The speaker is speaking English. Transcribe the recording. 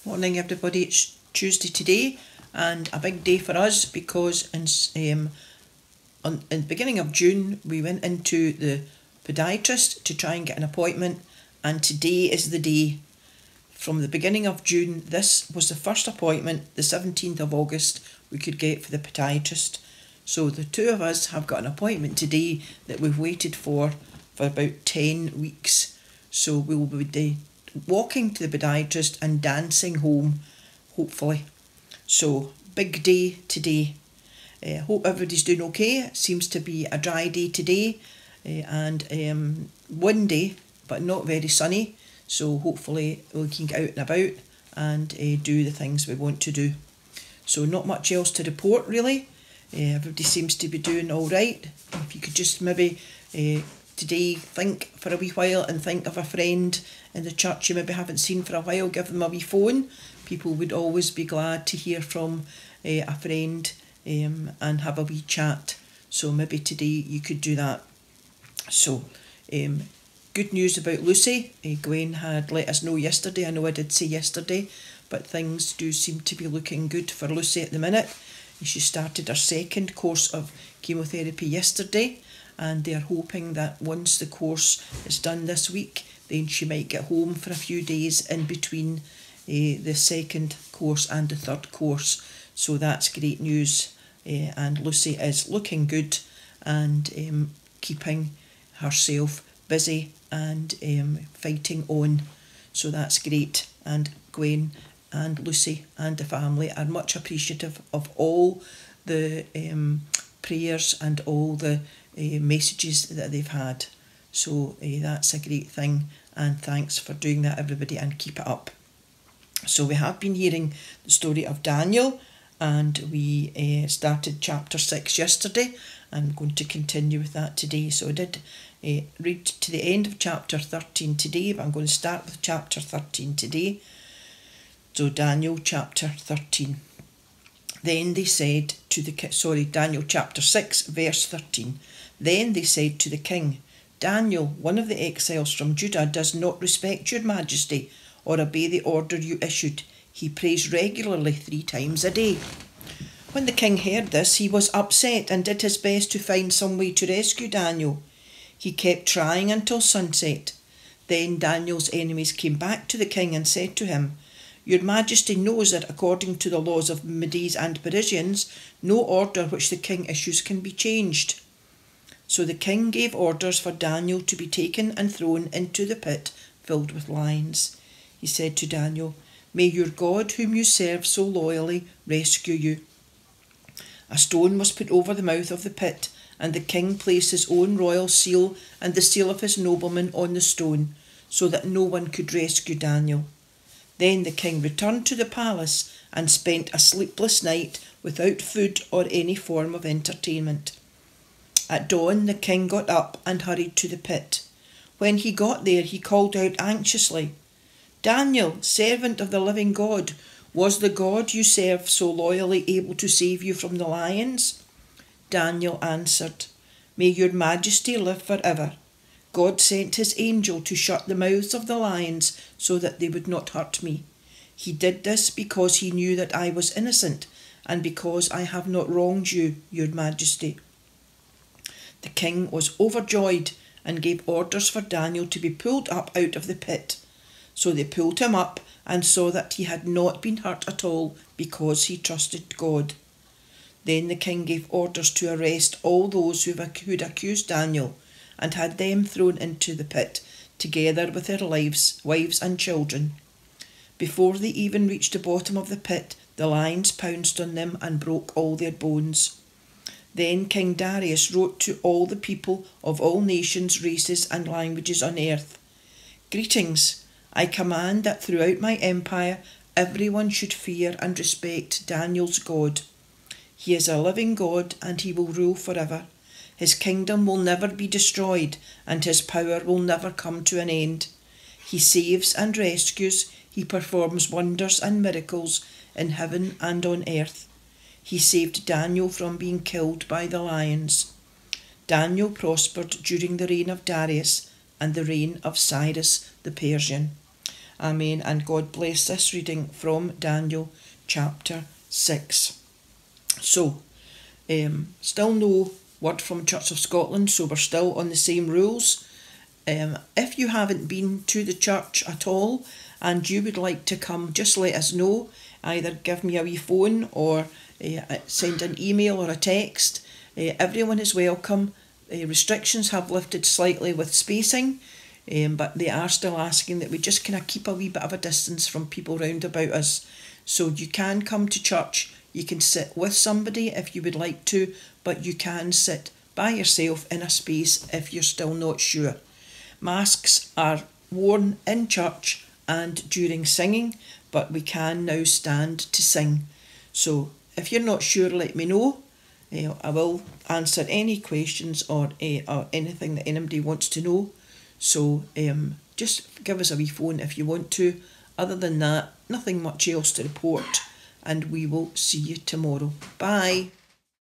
Morning everybody, it's Tuesday today and a big day for us because in the beginning of June we went into the podiatrist to try and get an appointment, and today is the day. From the beginning of June, this was the first appointment, the 17th of August, we could get for the podiatrist. So the two of us have got an appointment today that we've waited for about 10 weeks. So we will be walking to the podiatrist and dancing home, hopefully. So big day today. Hope everybody's doing okay. It seems to be a dry day today and windy but not very sunny. So hopefully we can get out and about and do the things we want to do. So not much else to report really. Everybody seems to be doing all right. If you could just maybe today think for a wee while and think of a friend in the church you maybe haven't seen for a while, give them a wee phone. People would always be glad to hear from a friend and have a wee chat. So maybe today you could do that. So good news about Lucy. Gwen had let us know yesterday. I know I did say yesterday, but things do seem to be looking good for Lucy at the minute. She started her second course of chemotherapy yesterday, and they're hoping that once the course is done this week, then she might get home for a few days in between the second course and the third course. So that's great news, and Lucy is looking good and keeping herself busy and fighting on. So that's great, and Gwen and Lucy and the family are much appreciative of all the prayers and all the messages that they've had. So that's a great thing, and thanks for doing that everybody, and keep it up. So we have been hearing the story of Daniel, and we started chapter 6 yesterday. I'm going to continue with that today. So I did read to the end of chapter 13 today, but I'm going to start with chapter 13 today. So Daniel chapter 13. Then they said to the Daniel chapter 6 verse 13. Then they said to the king, Daniel, one of the exiles from Judah, does not respect your majesty or obey the order you issued. He prays regularly 3 times a day. When the king heard this, he was upset and did his best to find some way to rescue Daniel. He kept trying until sunset. Then Daniel's enemies came back to the king and said to him, Your Majesty knows that according to the laws of Medes and Persians, no order which the king issues can be changed. So the king gave orders for Daniel to be taken and thrown into the pit filled with lions. He said to Daniel, May your God, whom you serve so loyally, rescue you. A stone was put over the mouth of the pit, and the king placed his own royal seal and the seal of his noblemen on the stone, so that no one could rescue Daniel. Then the king returned to the palace and spent a sleepless night without food or any form of entertainment. At dawn the king got up and hurried to the pit. When he got there he called out anxiously, Daniel, servant of the living God, was the God you serve so loyally able to save you from the lions? Daniel answered, May your majesty live forever. God sent his angel to shut the mouths of the lions so that they would not hurt me. He did this because he knew that I was innocent and because I have not wronged you, your majesty. The king was overjoyed and gave orders for Daniel to be pulled up out of the pit. So they pulled him up and saw that he had not been hurt at all because he trusted God. Then the king gave orders to arrest all those who'd accused Daniel and had them thrown into the pit, together with their wives and children. Before they even reached the bottom of the pit, the lions pounced on them and broke all their bones. Then King Darius wrote to all the people of all nations, races and languages on earth, Greetings! I command that throughout my empire everyone should fear and respect Daniel's God. He is a living God and he will rule forever. His kingdom will never be destroyed and his power will never come to an end. He saves and rescues. He performs wonders and miracles in heaven and on earth. He saved Daniel from being killed by the lions. Daniel prospered during the reign of Darius and the reign of Cyrus the Persian. Amen. And God bless this reading from Daniel chapter 6. So, still no word from Church of Scotland, so we're still on the same rules. If you haven't been to the church at all and you would like to come, just let us know. Either give me a wee phone or send an email or a text. Everyone is welcome. Restrictions have lifted slightly with spacing, but they are still asking that we just kind of keep a wee bit of a distance from people round about us. So you can come to church, you can sit with somebody if you would like to, but you can sit by yourself in a space if you're still not sure. Masks are worn in church and during singing, but we can now stand to sing. So if you're not sure, let me know. I will answer any questions or anything that anybody wants to know. So just give us a wee phone if you want to. Other than that, nothing much else to report, and we will see you tomorrow. Bye.